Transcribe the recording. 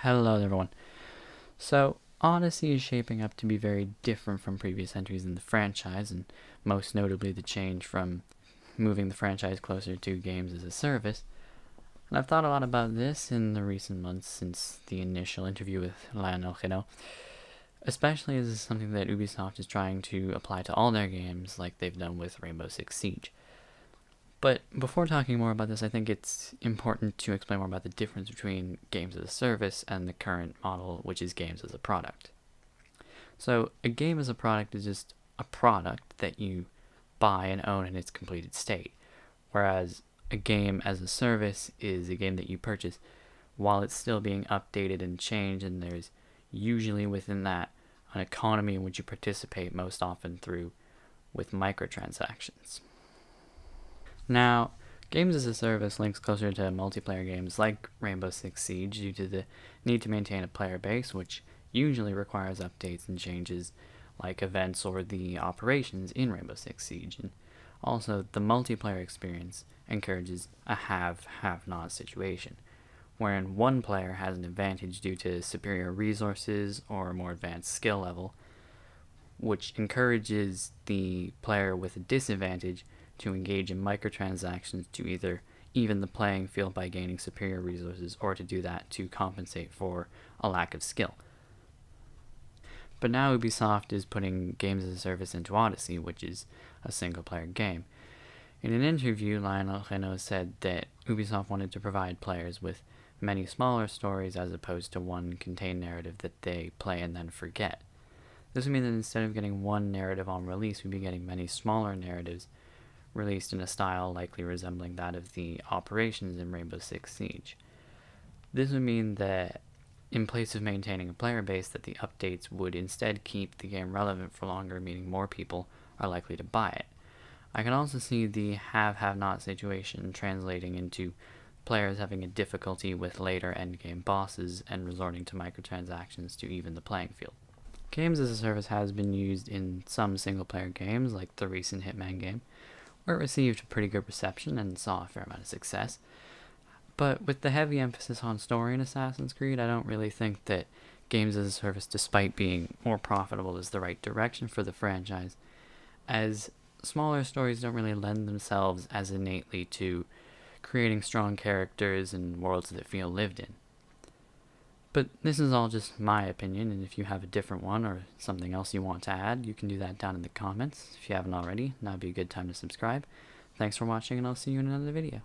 Hello everyone. So, Odyssey is shaping up to be very different from previous entries in the franchise, and most notably the change from moving the franchise closer to games as a service. And I've thought a lot about this in the recent months since the initial interview with Lionel Geno, especially as this is something that Ubisoft is trying to apply to all their games like they've done with Rainbow Six Siege. But before talking more about this, I think it's important to explain more about the difference between games as a service and the current model, which is games as a product. So, a game as a product is just a product that you buy and own in its completed state, whereas a game as a service is a game that you purchase while it's still being updated and changed, and there's usually within that an economy in which you participate, most often through with microtransactions. Now, games as a service links closer to multiplayer games like Rainbow Six Siege due to the need to maintain a player base, which usually requires updates and changes like events or the operations in Rainbow Six Siege. And also, the multiplayer experience encourages a have-not situation, wherein one player has an advantage due to superior resources or a more advanced skill level, which encourages the player with a disadvantage to engage in microtransactions to either even the playing field by gaining superior resources, or to do that to compensate for a lack of skill. But now Ubisoft is putting games as a service into Odyssey, which is a single-player game. In an interview, Lionel Geno said that Ubisoft wanted to provide players with many smaller stories as opposed to one contained narrative that they play and then forget. This would mean that instead of getting one narrative on release, we'd be getting many smaller narratives released in a style likely resembling that of the operations in Rainbow Six Siege. This would mean that in place of maintaining a player base, that the updates would instead keep the game relevant for longer, meaning more people are likely to buy it. I can also see the have-not situation translating into players having a difficulty with later endgame bosses and resorting to microtransactions to even the playing field. Games as a service has been used in some single-player games, like the recent Hitman game, where it received a pretty good reception and saw a fair amount of success. But with the heavy emphasis on story in Assassin's Creed, I don't really think that games as a service, despite being more profitable, is the right direction for the franchise, as smaller stories don't really lend themselves as innately to creating strong characters and worlds that feel lived in. But this is all just my opinion, and if you have a different one or something else you want to add, you can do that down in the comments. If you haven't already, now would be a good time to subscribe. Thanks for watching, and I'll see you in another video.